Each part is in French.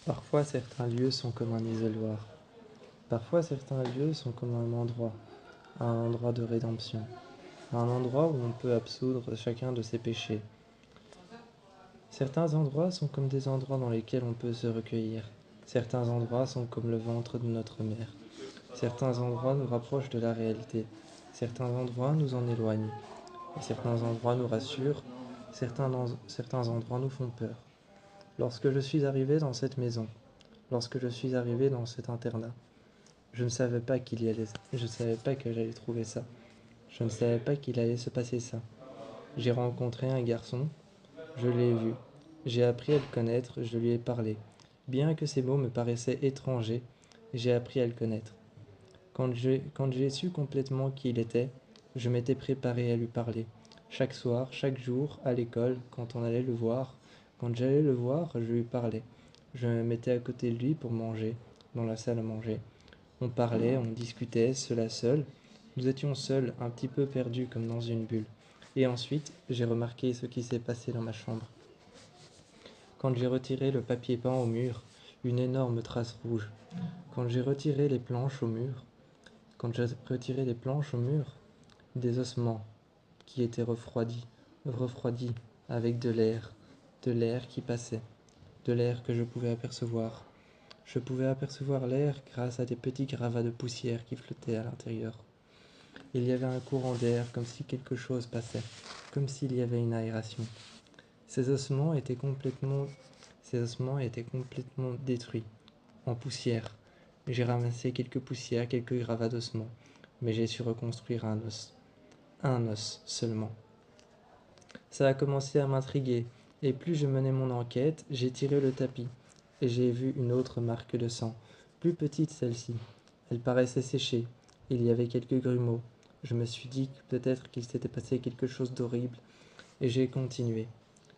Parfois certains lieux sont comme un isoloir. Parfois certains lieux sont comme un endroit de rédemption, un endroit où on peut absoudre chacun de ses péchés. Certains endroits sont comme des endroits dans lesquels on peut se recueillir. Certains endroits sont comme le ventre de notre mère. Certains endroits nous rapprochent de la réalité. Certains endroits nous en éloignent. Et certains endroits nous rassurent. Certains endroits nous font peur. Lorsque je suis arrivé dans cette maison, lorsque je suis arrivé dans cet internat, je ne savais pas je ne savais pas que j'allais trouver ça. Je ne savais pas qu'il allait se passer ça. J'ai rencontré un garçon, je l'ai vu. J'ai appris à le connaître, je lui ai parlé. Bien que ces mots me paraissaient étrangers, j'ai appris à le connaître. Quand j'ai su complètement qui il était, je m'étais préparé à lui parler. Chaque soir, chaque jour, à l'école, quand on allait le voir, quand j'allais le voir, je lui parlais. Je me mettais à côté de lui pour manger, dans la salle à manger. On parlait, on discutait, cela seul. Nous étions seuls, un petit peu perdus comme dans une bulle. Et ensuite, j'ai remarqué ce qui s'est passé dans ma chambre. Quand j'ai retiré le papier peint au mur, une énorme trace rouge. Quand j'ai retiré les planches au mur, quand j'ai retiré les planches au mur, des ossements qui étaient refroidis avec de l'air qui passait, de l'air que je pouvais apercevoir. Je pouvais apercevoir l'air grâce à des petits gravats de poussière qui flottaient à l'intérieur. Il y avait un courant d'air comme si quelque chose passait, comme s'il y avait une aération. Ces ossements étaient complètement, ces ossements étaient complètement détruits, en poussière. J'ai ramassé quelques poussières, quelques gravats d'ossements, mais j'ai su reconstruire un os seulement. Ça a commencé à m'intriguer, et plus je menais mon enquête, j'ai tiré le tapis, et j'ai vu une autre marque de sang, plus petite celle-ci. Elle paraissait séchée, il y avait quelques grumeaux. Je me suis dit que peut-être qu'il s'était passé quelque chose d'horrible, et j'ai continué.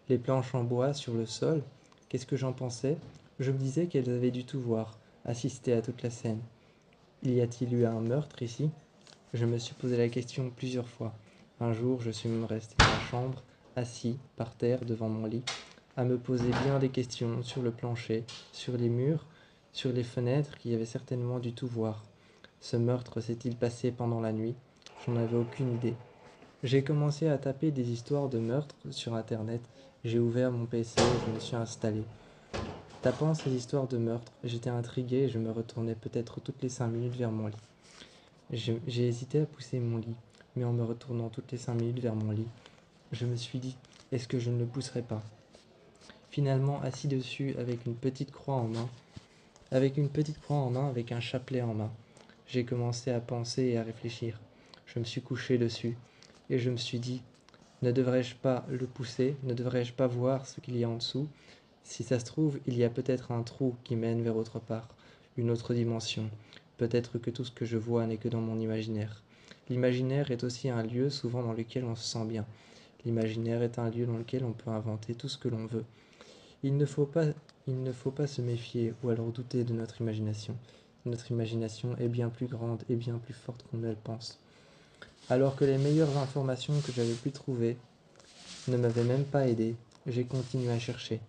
Les planches en bois sur le sol, qu'est-ce que j'en pensais? Je me disais qu'elles avaient dû tout voir, assister à toute la scène. Y a-t-il eu un meurtre ici? Je me suis posé la question plusieurs fois. Un jour, je suis même resté dans la chambre, assis, par terre, devant mon lit, à me poser bien des questions sur le plancher, sur les murs, sur les fenêtres qui avaient certainement dû tout voir. Ce meurtre s'est-il passé pendant la nuit? J'en avais aucune idée. J'ai commencé à taper des histoires de meurtres sur internet. J'ai ouvert mon PC et je me suis installé. Tapant ces histoires de meurtres, j'étais intrigué et je me retournais peut-être toutes les 5 minutes vers mon lit. J'ai hésité à pousser mon lit, mais en me retournant toutes les 5 minutes vers mon lit, je me suis dit, est-ce que je ne le pousserais pas? Finalement, assis dessus avec une petite croix en main, avec un chapelet en main, j'ai commencé à penser et à réfléchir. Je me suis couché dessus et je me suis dit, ne devrais-je pas le pousser? Ne devrais-je pas voir ce qu'il y a en dessous? Si ça se trouve, il y a peut-être un trou qui mène vers autre part, une autre dimension. Peut-être que tout ce que je vois n'est que dans mon imaginaire. L'imaginaire est aussi un lieu souvent dans lequel on se sent bien. L'imaginaire est un lieu dans lequel on peut inventer tout ce que l'on veut. Il ne faut pas, il ne faut pas se méfier ou alors douter de notre imagination. Notre imagination est bien plus grande et bien plus forte qu'on ne le pense. Alors que les meilleures informations que j'avais pu trouver ne m'avaient même pas aidé, j'ai continué à chercher.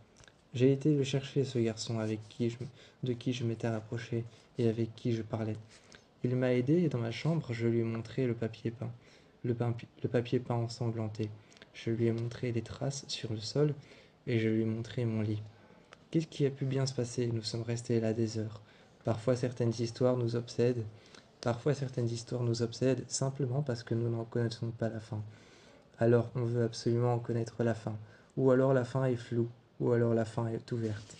J'ai été le chercher, ce garçon de qui je m'étais rapproché et avec qui je parlais. Il m'a aidé et dans ma chambre, je lui ai montré le papier peint, le papier peint ensanglanté. Je lui ai montré les traces sur le sol et je lui ai montré mon lit. Qu'est-ce qui a pu bien se passer? Nous sommes restés là des heures. Parfois certaines histoires nous obsèdent. Parfois certaines histoires nous obsèdent simplement parce que nous n'en connaissons pas la fin. Alors on veut absolument en connaître la fin. Ou alors la fin est floue. Ou alors la fin est ouverte.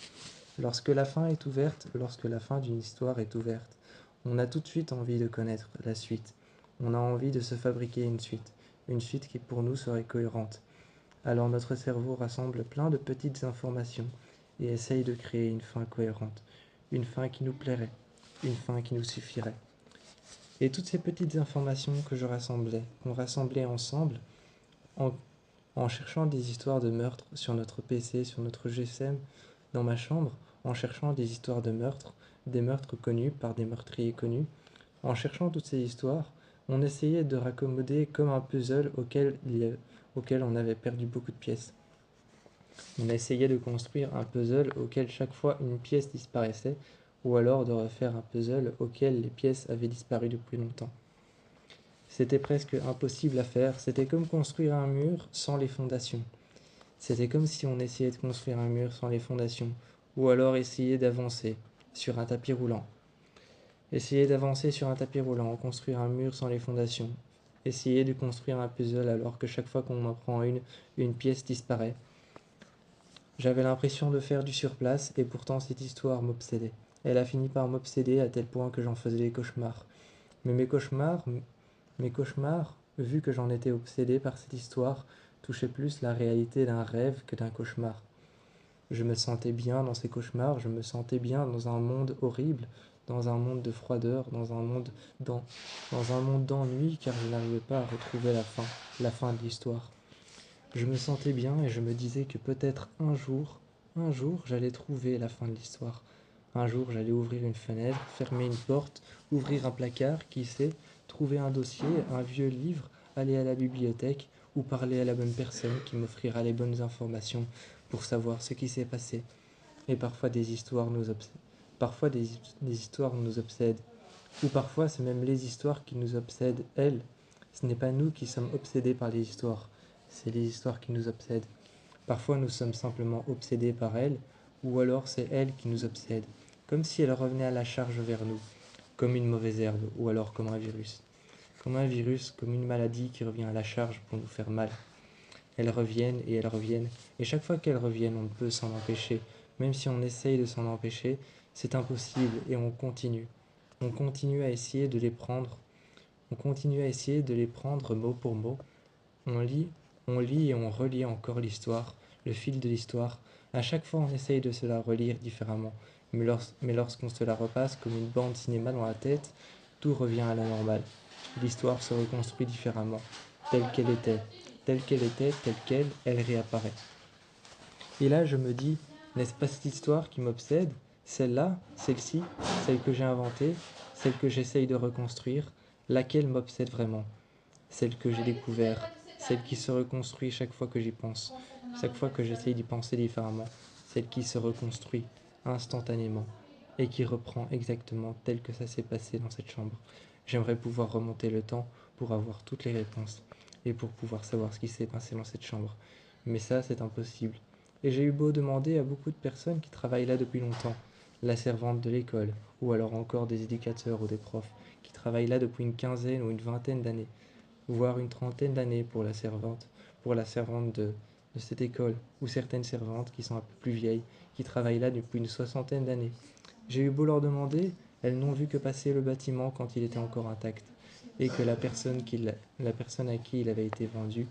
Lorsque la fin est ouverte, lorsque la fin d'une histoire est ouverte, on a tout de suite envie de connaître la suite. On a envie de se fabriquer une suite qui pour nous serait cohérente. Alors notre cerveau rassemble plein de petites informations et essaye de créer une fin cohérente, une fin qui nous plairait, une fin qui nous suffirait. Et toutes ces petites informations que je rassemblais, qu'on rassemblait ensemble, en, en cherchant des histoires de meurtres sur notre PC, sur notre GSM, dans ma chambre, en cherchant des histoires de meurtres, des meurtres connus par des meurtriers connus, en cherchant toutes ces histoires, on essayait de raccommoder comme un puzzle auquel on avait perdu beaucoup de pièces. On essayait de construire un puzzle auquel chaque fois une pièce disparaissait, ou alors de refaire un puzzle auquel les pièces avaient disparu depuis longtemps. C'était presque impossible à faire, c'était comme construire un mur sans les fondations. C'était comme si on essayait de construire un mur sans les fondations, ou alors essayer d'avancer sur un tapis roulant. Essayer d'avancer sur un tapis roulant, construire un mur sans les fondations. Essayer de construire un puzzle alors que chaque fois qu'on en prend une pièce disparaît. J'avais l'impression de faire du surplace et pourtant cette histoire m'obsédait. Elle a fini par m'obséder à tel point que j'en faisais des cauchemars. Mais mes cauchemars, vu que j'en étais obsédé par cette histoire, touchaient plus la réalité d'un rêve que d'un cauchemar. Je me sentais bien dans ces cauchemars, je me sentais bien dans un monde horrible, dans un monde de froideur, dans un monde d'ennui, car je n'arrivais pas à retrouver la fin de l'histoire. Je me sentais bien et je me disais que peut-être un jour, j'allais trouver la fin de l'histoire. Un jour, j'allais ouvrir une fenêtre, fermer une porte, ouvrir un placard, qui sait, trouver un dossier, un vieux livre, aller à la bibliothèque ou parler à la bonne personne qui m'offrira les bonnes informations pour savoir ce qui s'est passé. Et parfois des histoires nous obsèdent. Parfois des histoires nous obsèdent. Ou parfois c'est même les histoires qui nous obsèdent, elles. Ce n'est pas nous qui sommes obsédés par les histoires, c'est les histoires qui nous obsèdent. Parfois nous sommes simplement obsédés par elles, ou alors c'est elles qui nous obsèdent, comme si elles revenaient à la charge vers nous, comme une mauvaise herbe, ou alors comme un virus. Comme un virus, comme une maladie qui revient à la charge pour nous faire mal. Elles reviennent, et chaque fois qu'elles reviennent, on ne peut s'en empêcher. Même si on essaye de s'en empêcher, c'est impossible, et on continue. On continue à essayer de les prendre. On continue à essayer de les prendre mot pour mot. On lit et on relit encore l'histoire, le fil de l'histoire. À chaque fois, on essaye de se la relire différemment. Mais lorsqu'on se la repasse comme une bande cinéma dans la tête, tout revient à la normale. L'histoire se reconstruit différemment, telle qu'elle était. Telle qu'elle, elle réapparaît. Et là, je me dis, n'est-ce pas cette histoire qui m'obsède? Celle-là, celle-ci, celle que j'ai inventée, celle que j'essaye de reconstruire, laquelle m'obsède vraiment? Celle que j'ai découverte, celle qui se reconstruit chaque fois que j'y pense, chaque fois que j'essaye d'y penser différemment, celle qui se reconstruit instantanément et qui reprend exactement tel que ça s'est passé dans cette chambre. J'aimerais pouvoir remonter le temps pour avoir toutes les réponses et pour pouvoir savoir ce qui s'est passé dans cette chambre. Mais ça, c'est impossible. Et j'ai eu beau demander à beaucoup de personnes qui travaillent là depuis longtemps, la servante de l'école, ou alors encore des éducateurs ou des profs, qui travaillent là depuis une quinzaine ou une vingtaine d'années, voire une trentaine d'années pour la servante de cette école, ou certaines servantes qui sont un peu plus vieilles, qui travaillent là depuis une soixantaine d'années. J'ai eu beau leur demander, elles n'ont vu que passer le bâtiment quand il était encore intact, et que la personne à qui il avait été vendu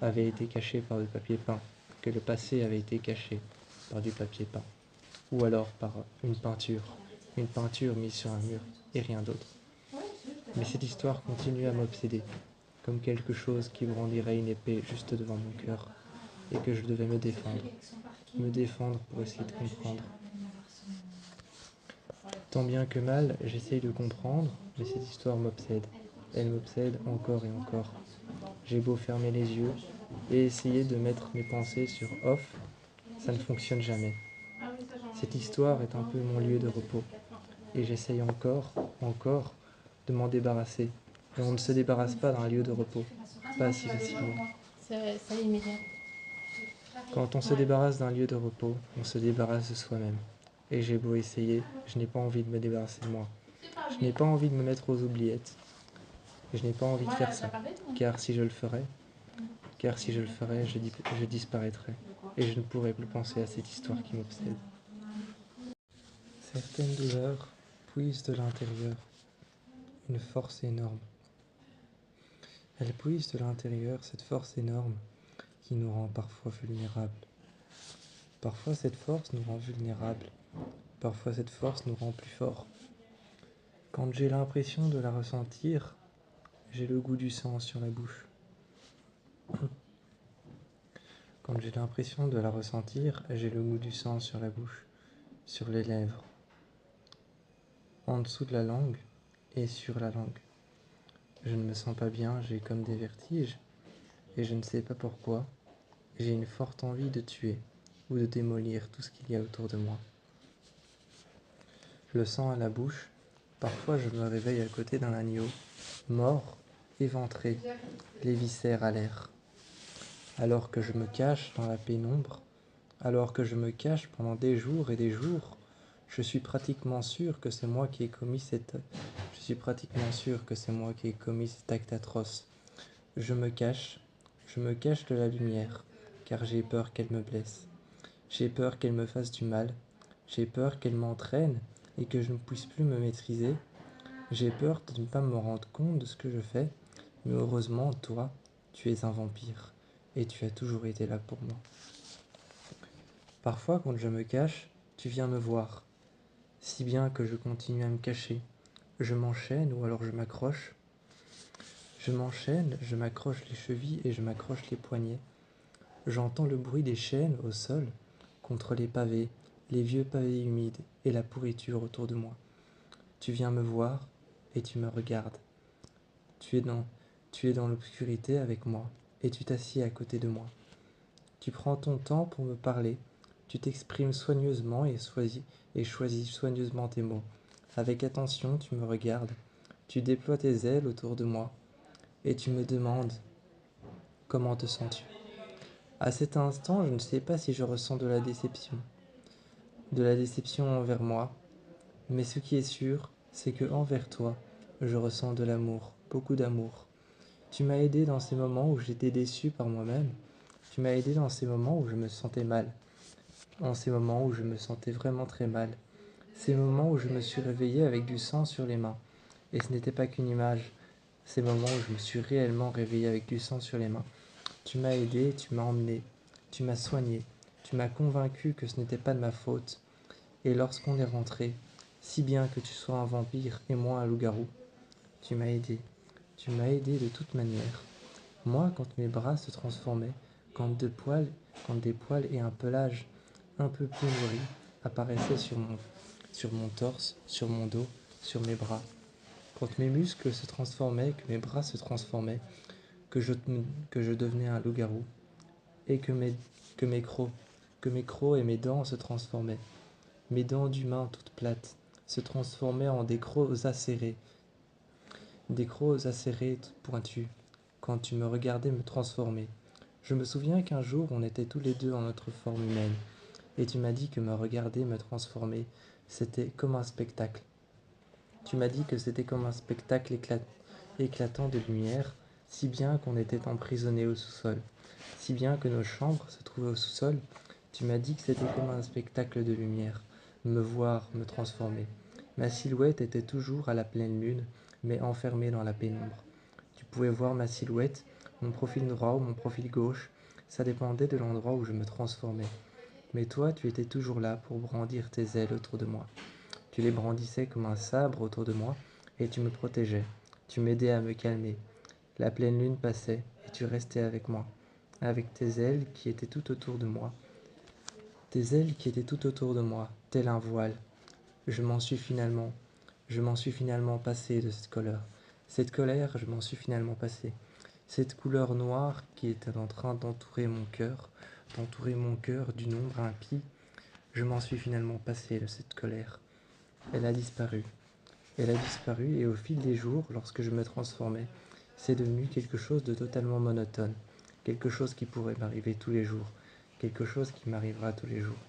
avait été cachée par du papier peint, que le passé avait été caché par du papier peint, ou alors par une peinture mise sur un mur, et rien d'autre. Mais cette histoire continue à m'obséder, comme quelque chose qui brandirait une épée juste devant mon cœur, et que je devais me défendre pour essayer de comprendre. Tant bien que mal, j'essaye de comprendre, mais cette histoire m'obsède. Elle m'obsède encore et encore. J'ai beau fermer les yeux et essayer de mettre mes pensées sur off, ça ne fonctionne jamais. Cette histoire est un peu mon lieu de repos, et j'essaye encore de m'en débarrasser. Et on ne se débarrasse pas d'un lieu de repos, pas si facilement. Ça immédiat. Quand on se débarrasse d'un lieu de repos, on se débarrasse de soi-même. Et j'ai beau essayer, je n'ai pas envie de me débarrasser de moi. Je n'ai pas envie de me mettre aux oubliettes. Je n'ai pas envie de faire ça, car si je le ferais, je disparaîtrais. Et je ne pourrais plus penser à cette histoire qui m'obsède. Certaines douleurs puisent de l'intérieur une force énorme. Elles puisent de l'intérieur cette force énorme qui nous rend parfois vulnérables. Parfois cette force nous rend vulnérables. Parfois cette force nous rend plus forts. Quand j'ai l'impression de la ressentir, j'ai le goût du sang sur la bouche. Quand j'ai l'impression de la ressentir, j'ai le goût du sang sur la bouche, sur les lèvres, en dessous de la langue et sur la langue. Je ne me sens pas bien, j'ai comme des vertiges, et je ne sais pas pourquoi. J'ai une forte envie de tuer. ou de démolir tout ce qu'il y a autour de moi. Le sang à la bouche, parfois je me réveille à côté d'un agneau, mort, éventré, les viscères à l'air. Alors que je me cache dans la pénombre, alors que je me cache pendant des jours et des jours, je suis pratiquement sûr que c'est moi qui ai commis cet acte atroce. Je me cache de la lumière, car j'ai peur qu'elle me blesse. J'ai peur qu'elle me fasse du mal. J'ai peur qu'elle m'entraîne et que je ne puisse plus me maîtriser. J'ai peur de ne pas me rendre compte de ce que je fais. Mais heureusement, toi, tu es un vampire et tu as toujours été là pour moi. Parfois, quand je me cache, tu viens me voir, si bien que je continue à me cacher. Je m'enchaîne ou alors je m'accroche. Je m'enchaîne, je m'accroche les chevilles et je m'accroche les poignets. J'entends le bruit des chaînes au sol, contre les pavés, les vieux pavés humides et la pourriture autour de moi. Tu viens me voir et tu me regardes. Tu es dans l'obscurité avec moi et tu t'assieds à côté de moi. Tu prends ton temps pour me parler. Tu t'exprimes soigneusement et choisis soigneusement tes mots. Avec attention, tu me regardes. Tu déploies tes ailes autour de moi et tu me demandes comment te sens-tu. À cet instant, je ne sais pas si je ressens de la déception envers moi, mais ce qui est sûr, c'est que envers toi, je ressens de l'amour, beaucoup d'amour. Tu m'as aidé dans ces moments où j'étais déçu par moi-même. Tu m'as aidé dans ces moments où je me sentais mal, en ces moments où je me sentais vraiment très mal. Ces moments où je me suis réveillé avec du sang sur les mains. Et ce n'était pas qu'une image. Ces moments où je me suis réellement réveillé avec du sang sur les mains. Tu m'as aidé, tu m'as emmené, tu m'as soigné, tu m'as convaincu que ce n'était pas de ma faute. Et lorsqu'on est rentré, si bien que tu sois un vampire et moi un loup-garou, tu m'as aidé. Tu m'as aidé de toute manière. Moi, quand mes bras se transformaient, quand des poils et un pelage un peu plus nourri apparaissaient sur mon torse, sur mon dos, sur mes bras. Quand mes muscles se transformaient, que mes bras se transformaient, que je devenais un loup-garou, et que mes crocs et mes dents se transformaient. Mes dents d'humain toutes plates se transformaient en des crocs acérés toutes pointus, quand tu me regardais me transformer. Je me souviens qu'un jour on était tous les deux en notre forme humaine, et tu m'as dit que me regarder me transformer, c'était comme un spectacle. Tu m'as dit que c'était comme un spectacle éclatant de lumière, si bien qu'on était emprisonnés au sous-sol, si bien que nos chambres se trouvaient au sous-sol. Tu m'as dit que c'était comme un spectacle de lumière, me voir, me transformer. Ma silhouette était toujours à la pleine lune, mais enfermée dans la pénombre. Tu pouvais voir ma silhouette, mon profil droit ou mon profil gauche, ça dépendait de l'endroit où je me transformais. Mais toi, tu étais toujours là pour brandir tes ailes autour de moi. Tu les brandissais comme un sabre autour de moi, et tu me protégeais. Tu m'aidais à me calmer. La pleine lune passait, et tu restais avec moi, avec tes ailes qui étaient tout autour de moi. Tes ailes qui étaient tout autour de moi, tel un voile. Je m'en suis finalement passé de cette colère. Cette colère, je m'en suis finalement passé. Cette couleur noire qui était en train d'entourer mon cœur d'une ombre impie, je m'en suis finalement passé de cette colère. Elle a disparu. Elle a disparu et au fil des jours, lorsque je me transformais, c'est devenu quelque chose de totalement monotone. Quelque chose qui pourrait m'arriver tous les jours. Quelque chose qui m'arrivera tous les jours.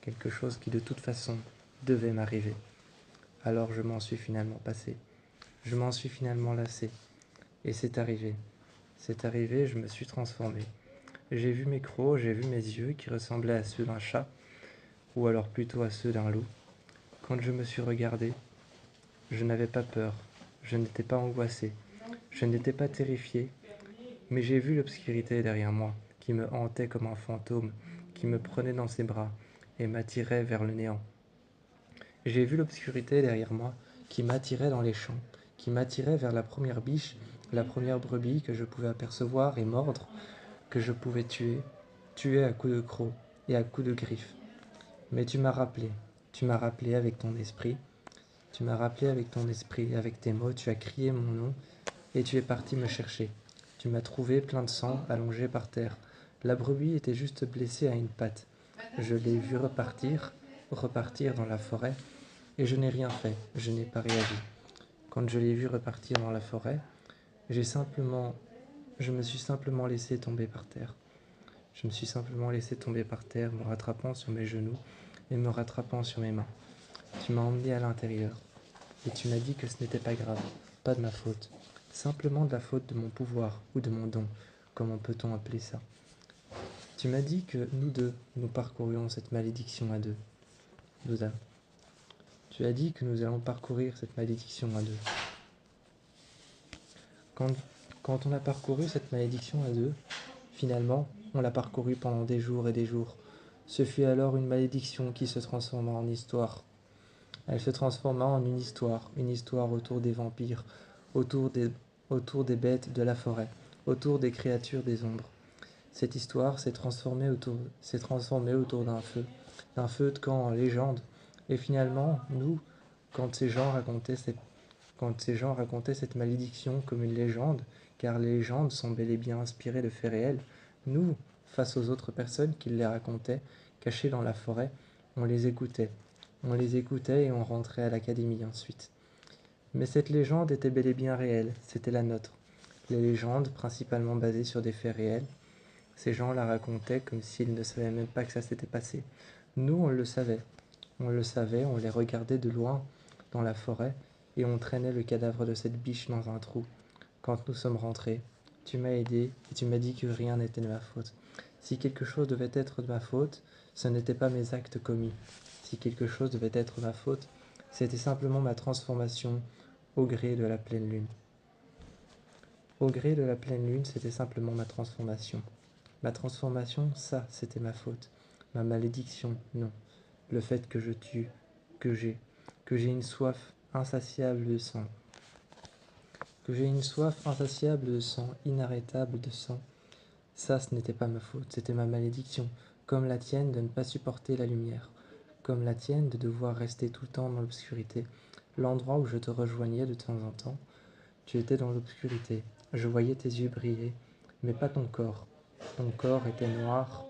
Quelque chose qui de toute façon devait m'arriver. Alors je m'en suis finalement passé. Je m'en suis finalement lassé. Et c'est arrivé. C'est arrivé, je me suis transformé. J'ai vu mes crocs, j'ai vu mes yeux qui ressemblaient à ceux d'un chat, ou alors plutôt à ceux d'un loup. Quand je me suis regardé, je n'avais pas peur, je n'étais pas angoissé, je n'étais pas terrifié, mais j'ai vu l'obscurité derrière moi, qui me hantait comme un fantôme, qui me prenait dans ses bras et m'attirait vers le néant. J'ai vu l'obscurité derrière moi, qui m'attirait dans les champs, qui m'attirait vers la première biche, la première brebis que je pouvais apercevoir et mordre, que je pouvais tuer à coups de crocs et à coups de griffes. Mais tu m'as rappelé avec ton esprit, avec tes mots, tu as crié mon nom et tu es parti me chercher. Tu m'as trouvé plein de sang, allongé par terre. La brebis était juste blessée à une patte. Je l'ai vu repartir dans la forêt, et je n'ai rien fait, je n'ai pas réagi. Quand je l'ai vu repartir dans la forêt, je me suis simplement laissé tomber par terre. Je me suis simplement laissé tomber par terre, me rattrapant sur mes genoux et me rattrapant sur mes mains. Tu m'as emmené à l'intérieur, et tu m'as dit que ce n'était pas grave, pas de ma faute, simplement de la faute de mon pouvoir ou de mon don, comment peut-on appeler ça? Tu m'as dit que nous deux, nous parcourions cette malédiction à deux. Tu as dit que nous allons parcourir cette malédiction à deux. Quand on a parcouru cette malédiction à deux, finalement, on l'a parcourue pendant des jours et des jours. Ce fut alors une malédiction qui se transforma en histoire. Elle se transforma en une histoire autour des vampires, autour des bêtes de la forêt, autour des créatures des ombres. Cette histoire s'est transformée autour d'un feu de camp en légende. Et finalement, nous, quand ces gens racontaient cette malédiction comme une légende, car les légendes sont bel et bien inspirées de faits réels, nous, face aux autres personnes qui les racontaient, cachées dans la forêt, on les écoutait. On les écoutait et on rentrait à l'académie ensuite. Mais cette légende était bel et bien réelle, c'était la nôtre. Les légendes, principalement basées sur des faits réels, ces gens la racontaient comme s'ils ne savaient même pas que ça s'était passé. Nous, on le savait. On le savait, on les regardait de loin dans la forêt et on traînait le cadavre de cette biche dans un trou. Quand nous sommes rentrés, tu m'as aidé et tu m'as dit que rien n'était de ma faute. Si quelque chose devait être de ma faute, ce n'était pas mes actes commis. Si quelque chose devait être ma faute, c'était simplement ma transformation au gré de la pleine lune. Au gré de la pleine lune, c'était simplement ma transformation. Ma transformation, ça, c'était ma faute. Ma malédiction, non. Le fait que je tue, que j'ai une soif insatiable de sang. Que j'ai une soif insatiable de sang, inarrêtable de sang. Ça, ce n'était pas ma faute, c'était ma malédiction. Comme la tienne de ne pas supporter la lumière. Comme la tienne de devoir rester tout le temps dans l'obscurité. L'endroit où je te rejoignais de temps en temps, tu étais dans l'obscurité. Je voyais tes yeux briller, mais pas ton corps. Ton corps était noir.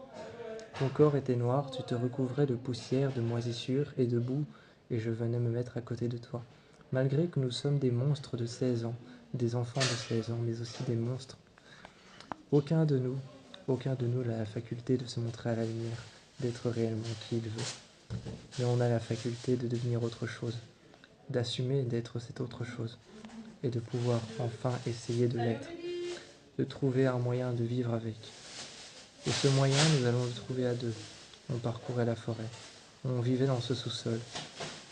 Ton corps était noir, tu te recouvrais de poussière, de moisissure et de boue, et je venais me mettre à côté de toi. Malgré que nous sommes des monstres de 16 ans, des enfants de 16 ans, mais aussi des monstres, aucun de nous n'a la faculté de se montrer à la lumière, d'être réellement qui il veut. Mais on a la faculté de devenir autre chose, d'assumer d'être cette autre chose, et de pouvoir enfin essayer de l'être, de trouver un moyen de vivre avec. Et ce moyen, nous allons le trouver à deux. On parcourait la forêt, on vivait dans ce sous-sol.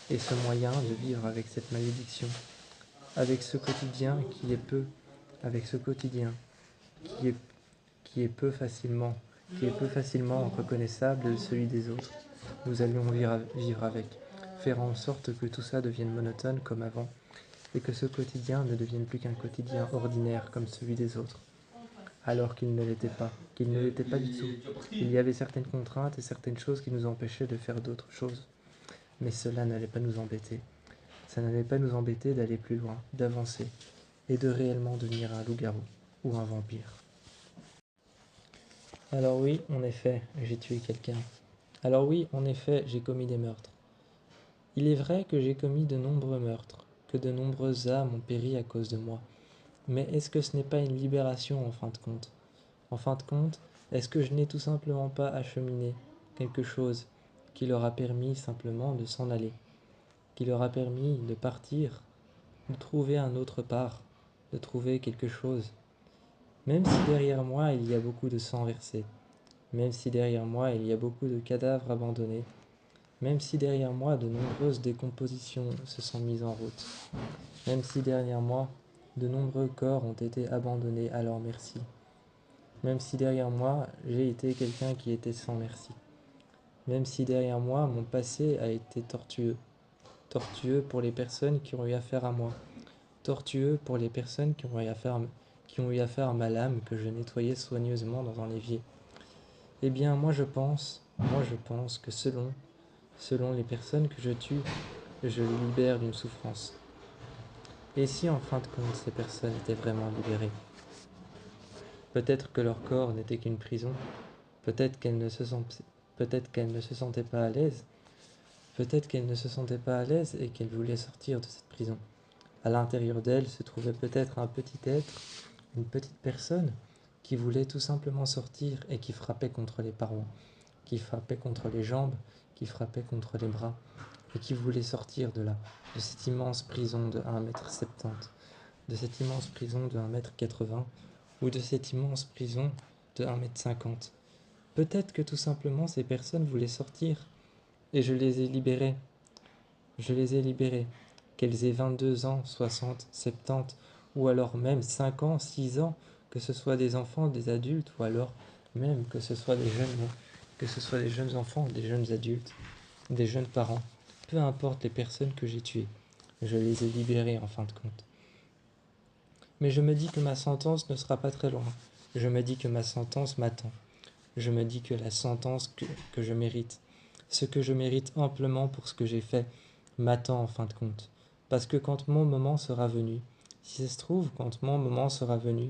Et ce moyen de vivre avec cette malédiction, avec ce quotidien qui est peu, avec ce quotidien qui est, qui est peu facilement reconnaissable de celui des autres, nous allions vivre avec, faire en sorte que tout ça devienne monotone comme avant, et que ce quotidien ne devienne plus qu'un quotidien ordinaire comme celui des autres. Alors qu'il ne l'était pas du tout. Il y avait certaines contraintes et certaines choses qui nous empêchaient de faire d'autres choses. Mais cela n'allait pas nous embêter. Ça n'allait pas nous embêter d'aller plus loin, d'avancer, et de réellement devenir un loup-garou ou un vampire. Alors oui, en effet, j'ai tué quelqu'un. Alors oui, en effet, j'ai commis des meurtres. Il est vrai que j'ai commis de nombreux meurtres, que de nombreuses âmes ont péri à cause de moi. Mais est-ce que ce n'est pas une libération en fin de compte? En fin de compte, est-ce que je n'ai tout simplement pas acheminé quelque chose qui leur a permis simplement de s'en aller, qui leur a permis de partir, de trouver un autre part, de trouver quelque chose? Même si derrière moi il y a beaucoup de sang versé, même si derrière moi il y a beaucoup de cadavres abandonnés, même si derrière moi de nombreuses décompositions se sont mises en route, même si derrière moi de nombreux corps ont été abandonnés à leur merci, même si derrière moi j'ai été quelqu'un qui était sans merci, même si derrière moi mon passé a été tortueux, tortueux pour les personnes qui ont eu affaire à moi, tortueux pour les personnes qui ont eu affaire à ma lame que je nettoyais soigneusement dans un évier. Eh bien, moi je pense que selon les personnes que je tue, je les libère d'une souffrance. Et si en fin de compte ces personnes étaient vraiment libérées? Peut-être que leur corps n'était qu'une prison, peut-être qu'elles ne se Peut-être qu'elle ne se sentait pas à l'aise. Peut-être qu'elle ne se sentait pas à l'aise et qu'elle voulait sortir de cette prison. À l'intérieur d'elle se trouvait peut-être un petit être, une petite personne, qui voulait tout simplement sortir et qui frappait contre les parois, qui frappait contre les jambes, qui frappait contre les bras, et qui voulait sortir de là, de cette immense prison de 1,70 m, de cette immense prison de 1,80 m, ou de cette immense prison de 1,50 m. Peut-être que tout simplement ces personnes voulaient sortir, et je les ai libérées. Je les ai libérées. Qu'elles aient 22 ans, 60, 70, ou alors même 5 ans, 6 ans, que ce soit des enfants, des adultes, ou alors même que ce soit des jeunes enfants, des jeunes adultes, des jeunes parents. Peu importe les personnes que j'ai tuées, je les ai libérées en fin de compte. Mais je me dis que ma sentence ne sera pas très loin. Je me dis que ma sentence m'attend. Je me dis que la sentence que je mérite, ce que je mérite amplement pour ce que j'ai fait, m'attend en fin de compte. Parce que quand mon moment sera venu, si ça se trouve, quand mon moment sera venu,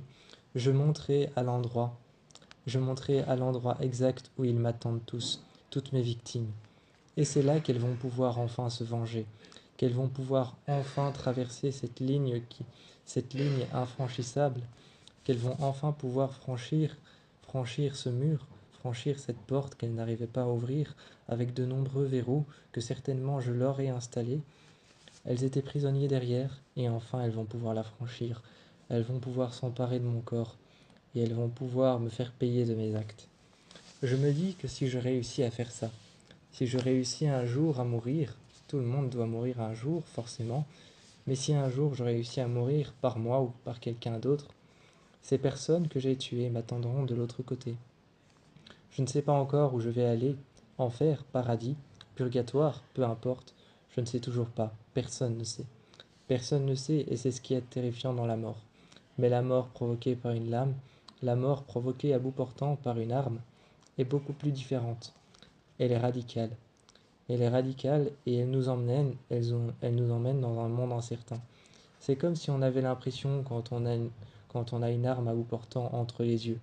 je monterai à l'endroit exact où ils m'attendent tous, toutes mes victimes. Et c'est là qu'elles vont pouvoir enfin se venger, qu'elles vont pouvoir enfin traverser cette ligne infranchissable, qu'elles vont enfin pouvoir franchir ce mur, franchir cette porte qu'elles n'arrivaient pas à ouvrir avec de nombreux verrous que certainement je leur ai installés. Elles étaient prisonnières derrière, et enfin elles vont pouvoir la franchir. Elles vont pouvoir s'emparer de mon corps, et elles vont pouvoir me faire payer de mes actes. Je me dis que si je réussis à faire ça, si je réussis un jour à mourir, tout le monde doit mourir un jour, forcément, mais si un jour je réussis à mourir par moi ou par quelqu'un d'autre, ces personnes que j'ai tuées m'attendront de l'autre côté. Je ne sais pas encore où je vais aller, enfer, paradis, purgatoire, peu importe, je ne sais toujours pas, personne ne sait. Personne ne sait et c'est ce qui est terrifiant dans la mort. Mais la mort provoquée par une lame, la mort provoquée à bout portant par une arme, est beaucoup plus différente. Elle est radicale. Elle est radicale et elle nous emmène dans un monde incertain. C'est comme si on avait l'impression quand on a une arme à bout portant entre les yeux.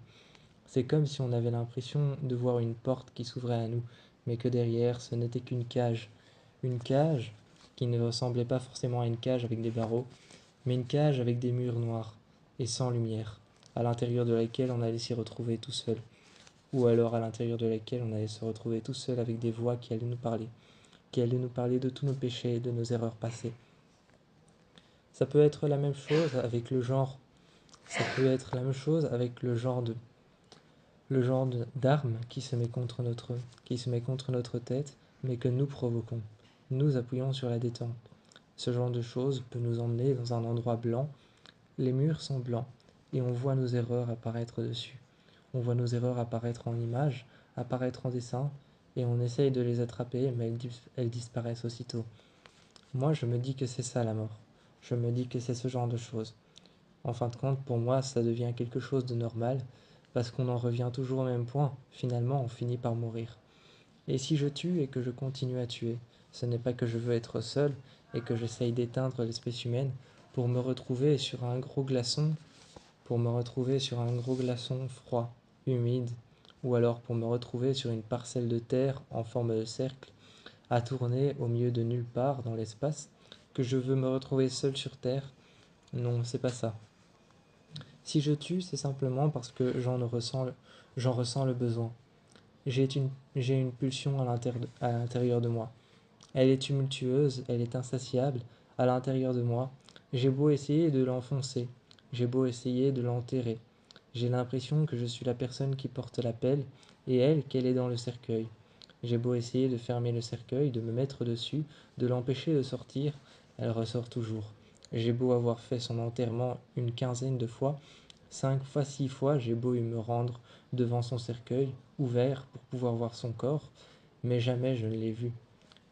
C'est comme si on avait l'impression de voir une porte qui s'ouvrait à nous, mais que derrière ce n'était qu'une cage. Une cage qui ne ressemblait pas forcément à une cage avec des barreaux, mais une cage avec des murs noirs et sans lumière, à l'intérieur de laquelle on allait s'y retrouver tout seul. Ou alors à l'intérieur de laquelle on allait se retrouver tout seul avec des voix qui allaient nous parler de tous nos péchés et de nos erreurs passées. Ça peut être la même chose avec le genre. Ça peut être la même chose avec le genre d'arme qui se met contre notre tête, mais que nous provoquons. Nous appuyons sur la détente. Ce genre de choses peut nous emmener dans un endroit blanc. Les murs sont blancs et on voit nos erreurs apparaître dessus. On voit nos erreurs apparaître en images, apparaître en dessin, et on essaye de les attraper, mais elles disparaissent aussitôt. Moi, je me dis que c'est ça la mort. Je me dis que c'est ce genre de choses. En fin de compte, pour moi, ça devient quelque chose de normal, parce qu'on en revient toujours au même point. Finalement, on finit par mourir. Et si je tue et que je continue à tuer, ce n'est pas que je veux être seul et que j'essaye d'éteindre l'espèce humaine pour me retrouver sur un gros glaçon, froid, humide, ou alors pour me retrouver sur une parcelle de terre en forme de cercle, à tourner au milieu de nulle part dans l'espace, que je veux me retrouver seul sur Terre. Non, c'est pas ça. Si je tue, c'est simplement parce que j'en ressens le besoin. J'ai une pulsion à l'intérieur de moi. Elle est tumultueuse, elle est insatiable, à l'intérieur de moi. J'ai beau essayer de l'enfoncer, j'ai beau essayer de l'enterrer. J'ai l'impression que je suis la personne qui porte la pelle, et elle qu'elle est dans le cercueil. J'ai beau essayer de fermer le cercueil, de me mettre dessus, de l'empêcher de sortir, elle ressort toujours. J'ai beau avoir fait son enterrement une quinzaine de fois, 5 fois, 6 fois, j'ai beau me rendre devant son cercueil, ouvert pour pouvoir voir son corps, mais jamais je ne l'ai vu.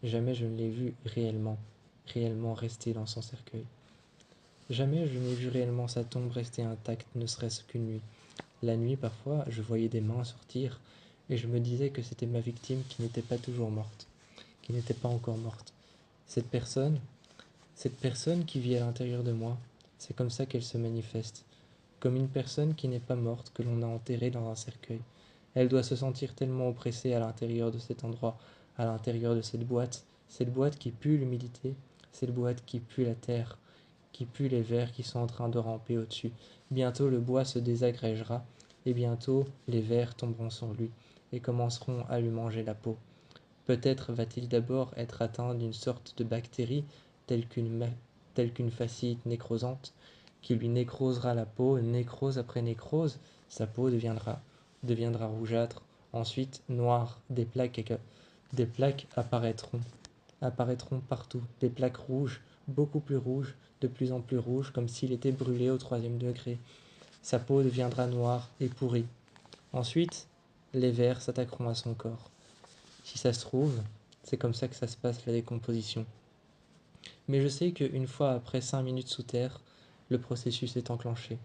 Jamais je ne l'ai vu réellement rester dans son cercueil. Jamais je n'ai vu réellement sa tombe rester intacte, ne serait-ce qu'une nuit. La nuit, parfois, je voyais des mains sortir, et je me disais que c'était ma victime qui n'était pas toujours morte, qui n'était pas encore morte. Cette personne qui vit à l'intérieur de moi, c'est comme ça qu'elle se manifeste, comme une personne qui n'est pas morte, que l'on a enterrée dans un cercueil. Elle doit se sentir tellement oppressée à l'intérieur de cet endroit, à l'intérieur de cette boîte qui pue l'humidité, cette boîte qui pue la terre, qui pue les vers qui sont en train de ramper au-dessus. Bientôt le bois se désagrégera, et bientôt les vers tomberont sur lui, et commenceront à lui manger la peau. Peut-être va-t-il d'abord être atteint d'une sorte de bactérie, telle qu'une fasciite nécrosante, qui lui nécrosera la peau, nécrose après nécrose, sa peau deviendra rougeâtre, ensuite noire, des plaques apparaîtront partout, des plaques rouges, beaucoup plus rouges, de plus en plus rouges, comme s'il était brûlé au 3e degré. Sa peau deviendra noire et pourrie. Ensuite, les vers s'attaqueront à son corps. Si ça se trouve, c'est comme ça que ça se passe la décomposition. Mais je sais qu'une fois après 5 minutes sous terre, le processus est enclenché.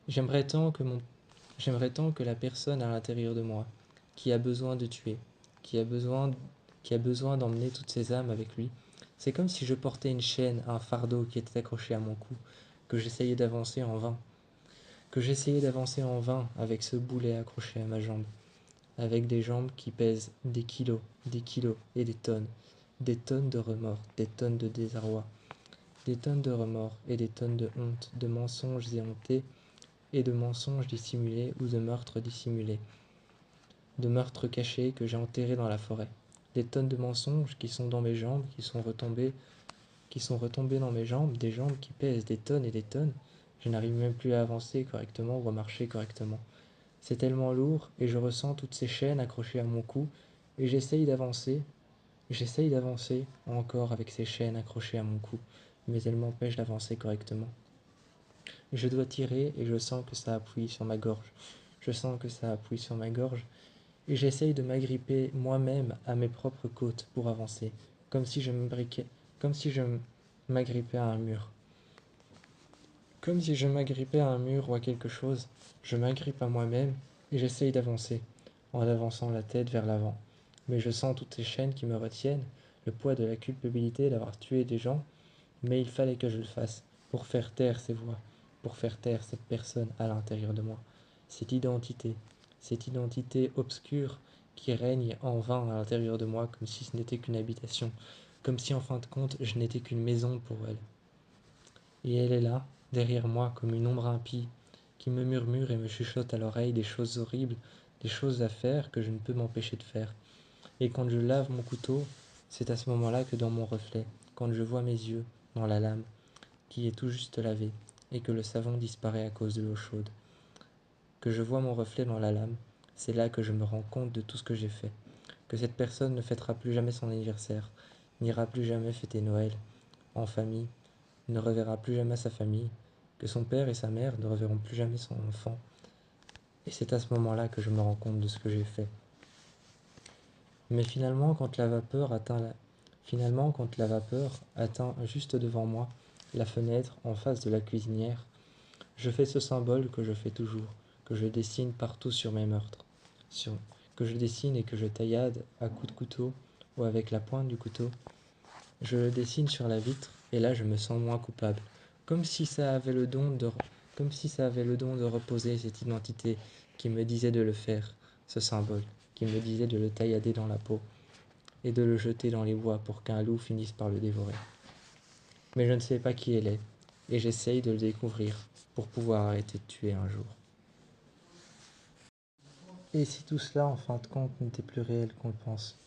J'aimerais tant que la personne à l'intérieur de moi, qui a besoin de tuer, qui a besoin d'emmener toutes ces âmes avec lui, c'est comme si je portais une chaîne, un fardeau qui était accroché à mon cou, que j'essayais d'avancer en vain avec ce boulet accroché à ma jambe, avec des jambes qui pèsent des kilos et des tonnes de remords, des tonnes de désarroi, des tonnes de remords et des tonnes de honte, de mensonges éhontés et de mensonges dissimulés ou de meurtres dissimulés, de meurtres cachés que j'ai enterrés dans la forêt. Des tonnes de mensonges qui sont dans mes jambes, qui sont retombés dans mes jambes, des jambes qui pèsent des tonnes et des tonnes. Je n'arrive même plus à avancer correctement ou à marcher correctement. C'est tellement lourd et je ressens toutes ces chaînes accrochées à mon cou et j'essaye d'avancer encore avec ces chaînes accrochées à mon cou, mais elles m'empêchent d'avancer correctement. Je dois tirer et je sens que ça appuie sur ma gorge. Je sens que ça appuie sur ma gorge et j'essaye de m'agripper moi-même à mes propres côtes pour avancer, comme si je m'agrippais à un mur. Comme si je m'agrippais à un mur ou à quelque chose, je m'agrippe à moi-même et j'essaye d'avancer, en avançant la tête vers l'avant. Mais je sens toutes ces chaînes qui me retiennent, le poids de la culpabilité d'avoir tué des gens, mais il fallait que je le fasse, pour faire taire ces voix, pour faire taire cette personne à l'intérieur de moi, cette identité obscure qui règne en vain à l'intérieur de moi comme si ce n'était qu'une habitation, comme si en fin de compte je n'étais qu'une maison pour elle. Et elle est là, derrière moi, comme une ombre impie, qui me murmure et me chuchote à l'oreille des choses horribles, des choses à faire que je ne peux m'empêcher de faire. Et quand je lave mon couteau, c'est à ce moment-là que dans mon reflet, quand je vois mes yeux dans la lame, qui est tout juste lavée, et que le savon disparaît à cause de l'eau chaude, que je vois mon reflet dans la lame, c'est là que je me rends compte de tout ce que j'ai fait, que cette personne ne fêtera plus jamais son anniversaire, n'ira plus jamais fêter Noël en famille, ne reverra plus jamais sa famille, que son père et sa mère ne reverront plus jamais son enfant. Et c'est à ce moment-là que je me rends compte de ce que j'ai fait. Mais finalement, quand la vapeur atteint juste devant moi la fenêtre en face de la cuisinière, je fais ce symbole que je fais toujours, que je dessine partout sur mes meurtres, que je dessine et que je taillade à coups de couteau ou avec la pointe du couteau. Je le dessine sur la vitre et là je me sens moins coupable, comme si ça avait le don de reposer cette identité qui me disait de le faire, ce symbole, qui me disait de le taillader dans la peau et de le jeter dans les bois pour qu'un loup finisse par le dévorer. Mais je ne sais pas qui elle est, et j'essaye de le découvrir pour pouvoir arrêter de tuer un jour. Et si tout cela, en fin de compte, n'était plus réel qu'on le pense?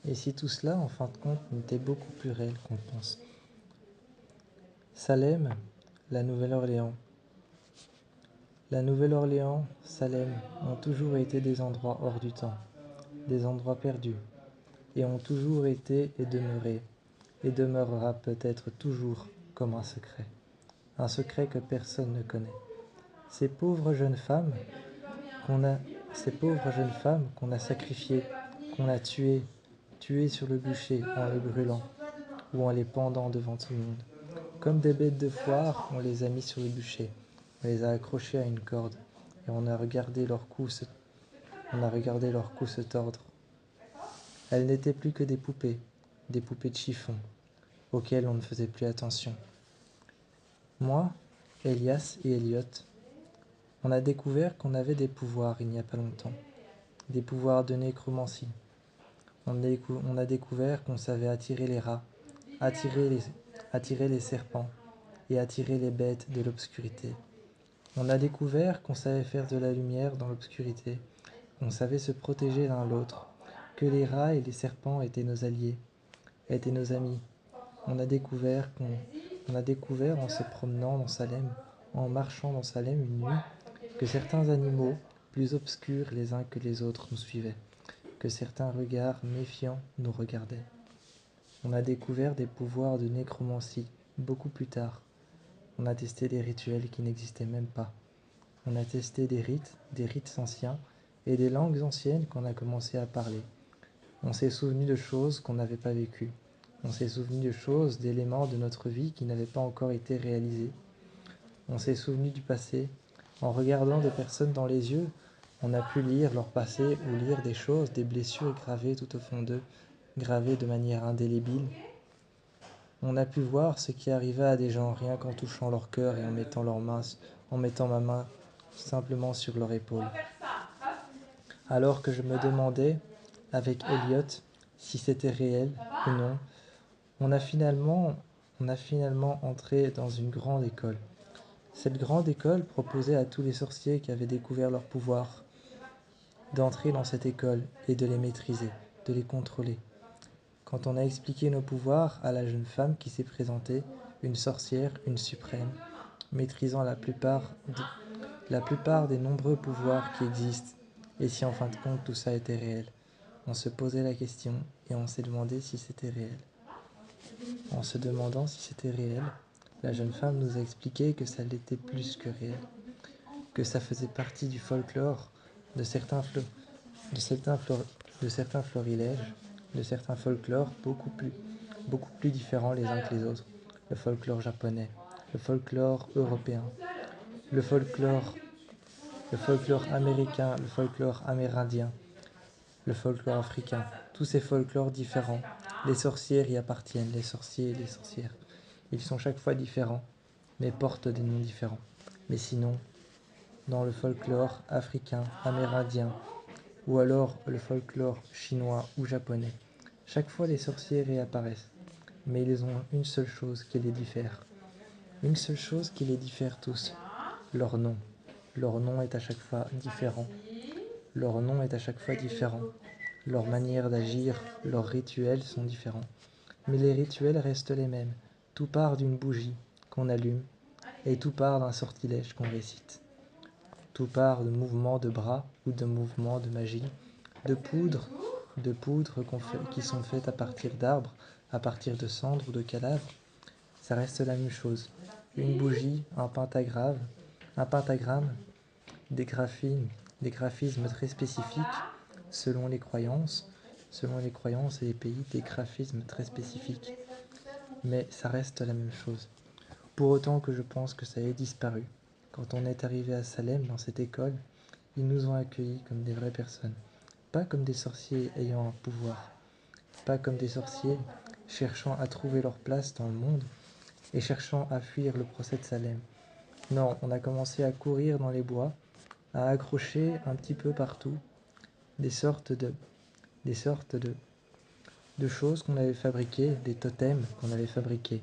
Et si tout cela, en fin de compte, n'était beaucoup plus réel qu'on le pense? Salem, la Nouvelle-Orléans. La Nouvelle-Orléans, Salem ont toujours été des endroits hors du temps, des endroits perdus, et ont toujours été et demeurera peut-être toujours comme un secret que personne ne connaît. Ces pauvres jeunes femmes qu'on a, ces pauvres jeunes femmes qu'on a sacrifiées, qu'on a tuées sur le bûcher en les brûlant ou en les pendant devant tout le monde. Comme des bêtes de foire, on les a mis sur le bûcher, on les a accrochées à une corde et on a regardé leur cou se tordre. Elles n'étaient plus que des poupées de chiffon, auxquelles on ne faisait plus attention. Moi, Elias et Elliot, On a découvert qu'on avait des pouvoirs il n'y a pas longtemps, des pouvoirs de nécromancie. On a découvert qu'on savait attirer les rats, attirer les, attirer les serpents et attirer les bêtes de l'obscurité. On a découvert qu'on savait faire de la lumière dans l'obscurité, qu'on savait se protéger l'un l'autre, que les rats et les serpents étaient nos alliés, étaient nos amis. On a découvert en se promenant dans Salem, en marchant dans Salem une nuit, que certains animaux, plus obscurs les uns que les autres, nous suivaient, que certains regards méfiants nous regardaient. On a découvert des pouvoirs de nécromancie beaucoup plus tard. On a testé des rituels qui n'existaient même pas. On a testé des rites anciens et des langues anciennes qu'on a commencé à parler. On s'est souvenu de choses qu'on n'avait pas vécues. On s'est souvenu de choses, d'éléments de notre vie qui n'avaient pas encore été réalisés. On s'est souvenu du passé. En regardant des personnes dans les yeux, on a pu lire leur passé ou lire des choses, des blessures gravées tout au fond d'eux, gravées de manière indélébile. On a pu voir ce qui arrivait à des gens rien qu'en touchant leur cœur et en mettant ma main simplement sur leur épaule. Alors que je me demandais, avec Elliot, si c'était réel ou non, on a finalement entré dans une grande école. Cette grande école proposait à tous les sorciers qui avaient découvert leur pouvoir d'entrer dans cette école et de les maîtriser, de les contrôler. Quand on a expliqué nos pouvoirs à la jeune femme qui s'est présentée, une sorcière, une suprême, maîtrisant la plupart des nombreux pouvoirs qui existent, et si en fin de compte tout ça était réel, on se posait la question et on s'est demandé si c'était réel. En se demandant si c'était réel, la jeune femme nous a expliqué que ça l'était plus que réel, que ça faisait partie du folklore de certains florilèges, de certains folklores beaucoup plus différents les uns que les autres. Le folklore japonais, le folklore européen, le folklore, le folklore américain, le folklore amérindien, le folklore africain, tous ces folklores différents. Les sorcières y appartiennent, les sorciers et les sorcières. Ils sont chaque fois différents, mais portent des noms différents. Mais sinon, dans le folklore africain, amérindien, ou alors le folklore chinois ou japonais, chaque fois les sorciers réapparaissent. Mais ils ont une seule chose qui les diffère. Une seule chose qui les diffère tous, leur nom. Leur nom est à chaque fois différent. Leur nom est à chaque fois différent. Leur manière d'agir, leurs rituels sont différents. Mais les rituels restent les mêmes. Tout part d'une bougie qu'on allume et tout part d'un sortilège qu'on récite. Tout part de mouvements de bras ou de mouvements de magie, de poudre qui sont faites à partir d'arbres, à partir de cendres ou de cadavres. Ça reste la même chose. Une bougie, un pentagramme, des graphismes très spécifiques selon les croyances et les pays, des graphismes très spécifiques. Mais ça reste la même chose. Pour autant que je pense que ça ait disparu. Quand on est arrivé à Salem, dans cette école, ils nous ont accueillis comme des vraies personnes. Pas comme des sorciers ayant un pouvoir. Pas comme des sorciers cherchant à trouver leur place dans le monde et cherchant à fuir le procès de Salem. Non, on a commencé à courir dans les bois, à accrocher un petit peu partout des sortes de choses qu'on avait fabriquées, des totems qu'on avait fabriqués.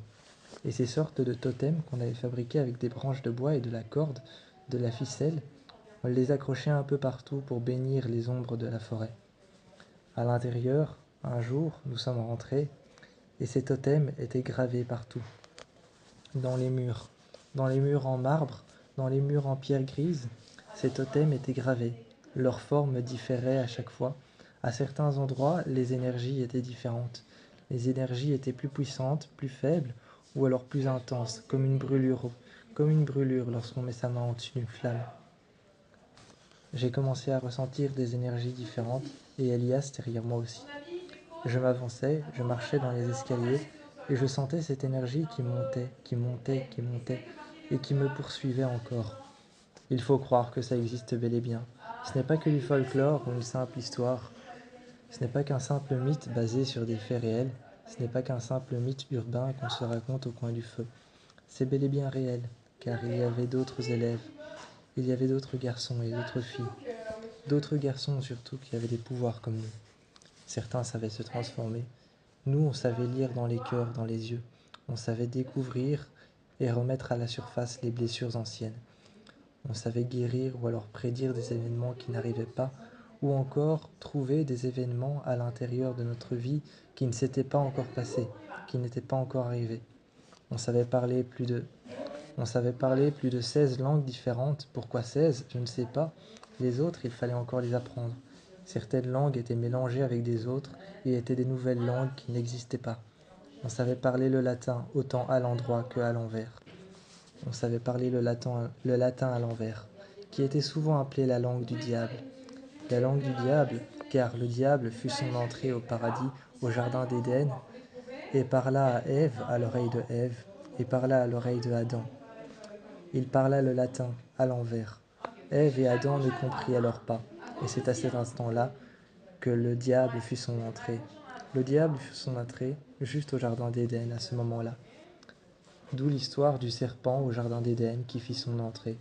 Et ces sortes de totems qu'on avait fabriqués avec des branches de bois et de la corde, de la ficelle, on les accrochait un peu partout pour bénir les ombres de la forêt. À l'intérieur, un jour, nous sommes rentrés et ces totems étaient gravés partout. Dans les murs en marbre, dans les murs en pierre grise, ces totems étaient gravés. Leur forme différait à chaque fois. À certains endroits, les énergies étaient différentes. Les énergies étaient plus puissantes, plus faibles, ou alors plus intenses, comme une brûlure lorsqu'on met sa main au-dessus d'une flamme. J'ai commencé à ressentir des énergies différentes, et Elias derrière moi aussi. Je m'avançais, je marchais dans les escaliers, et je sentais cette énergie qui montait, et qui me poursuivait encore. Il faut croire que ça existe bel et bien. Ce n'est pas que du folklore ou une simple histoire. Ce n'est pas qu'un simple mythe basé sur des faits réels. Ce n'est pas qu'un simple mythe urbain qu'on se raconte au coin du feu. C'est bel et bien réel, car il y avait d'autres élèves. Il y avait d'autres garçons et d'autres filles, d'autres garçons surtout qui avaient des pouvoirs comme nous. Certains savaient se transformer. Nous, on savait lire dans les cœurs, dans les yeux. On savait découvrir et remettre à la surface les blessures anciennes. On savait guérir ou alors prédire des événements qui n'arrivaient pas, ou encore trouver des événements à l'intérieur de notre vie qui ne s'étaient pas encore passés, qui n'étaient pas encore arrivés. On savait parler plus de 16 langues différentes. Pourquoi 16? Je ne sais pas. Les autres, il fallait encore les apprendre. Certaines langues étaient mélangées avec des autres et étaient des nouvelles langues qui n'existaient pas. On savait parler le latin autant à l'endroit que à l'envers. On savait parler le latin à l'envers, qui était souvent appelé la langue du diable. La langue du diable, car le diable fut son entrée au paradis, au jardin d'Éden, et parla à Ève, à l'oreille de Ève, et parla à l'oreille de Adam. Il parla le latin à l'envers. Ève et Adam ne comprit alors pas, et c'est à cet instant-là que le diable fut son entrée. Le diable fut son entrée juste au jardin d'Éden à ce moment-là. D'où l'histoire du serpent au jardin d'Éden qui fit son entrée.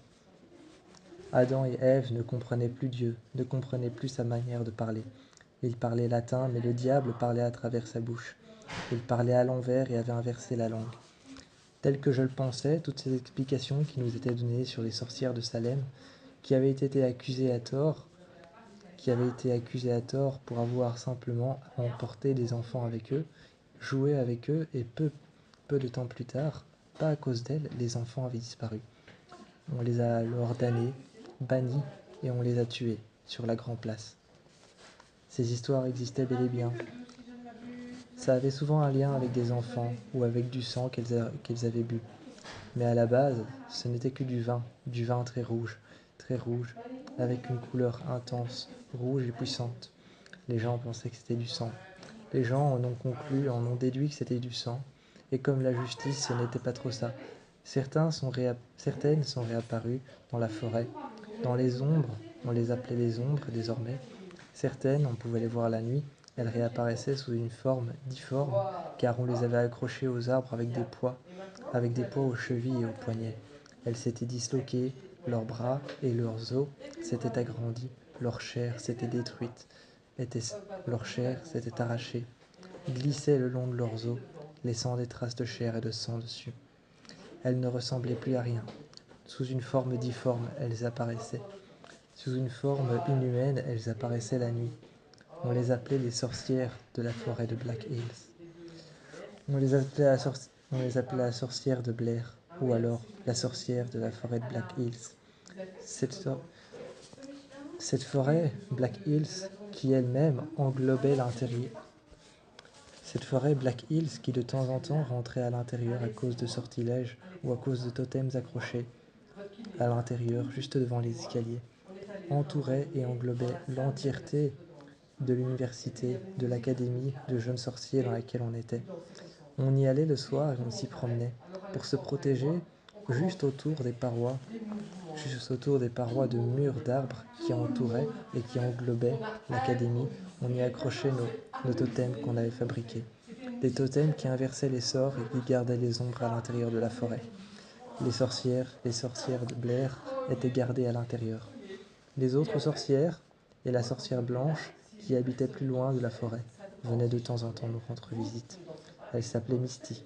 Adam et Ève ne comprenaient plus Dieu, ne comprenaient plus sa manière de parler. Il parlait latin, mais le diable parlait à travers sa bouche. Il parlait à l'envers et avait inversé la langue. Tel que je le pensais, toutes ces explications qui nous étaient données sur les sorcières de Salem, qui avaient été accusées à tort pour avoir simplement emporté des enfants avec eux, joué avec eux, et peu de temps plus tard, pas à cause d'elles, les enfants avaient disparu. On les a alors damnés, bannis, et on les a tués sur la grande place. Ces histoires existaient bel et bien. Ça avait souvent un lien avec des enfants ou avec du sang qu'elles avaient bu. Mais à la base, ce n'était que du vin très rouge, avec une couleur intense, rouge et puissante. Les gens pensaient que c'était du sang. Les gens en ont déduit que c'était du sang. Et comme la justice, ce n'était pas trop ça. Certaines sont réapparues dans la forêt. Dans les ombres, on les appelait les ombres désormais. Certaines, on pouvait les voir la nuit, elles réapparaissaient sous une forme difforme, car on les avait accrochées aux arbres avec des poids aux chevilles et aux poignets. Elles s'étaient disloquées, leurs bras et leurs os s'étaient agrandis, leur chair s'était détruite, leur chair s'était arrachée, glissait le long de leurs os, laissant des traces de chair et de sang dessus. Elles ne ressemblaient plus à rien. Sous une forme difforme, elles apparaissaient. Sous une forme inhumaine, elles apparaissaient la nuit. On les appelait les sorcières de la forêt de Black Hills. On les appelait la sorcière de Blair, ou alors la sorcière de la forêt de Black Hills. Cette forêt, Black Hills, qui elle-même englobait l'intérieur. Cette forêt Black Hills qui de temps en temps rentrait à l'intérieur à cause de sortilèges ou à cause de totems accrochés à l'intérieur, juste devant les escaliers, entourait et englobait l'entièreté de l'université, de l'académie de jeunes sorciers dans laquelle on était. On y allait le soir et on s'y promenait pour se protéger juste autour des parois de murs d'arbres qui entouraient et qui englobaient l'académie. On y accrochait nos totems qu'on avait fabriqués. Des totems qui inversaient les sorts et qui gardaient les ombres à l'intérieur de la forêt. Les sorcières de Blair étaient gardées à l'intérieur. Les autres sorcières et la sorcière blanche, qui habitait plus loin de la forêt, venaient de temps en temps nous rendre visite. Elle s'appelait Misty.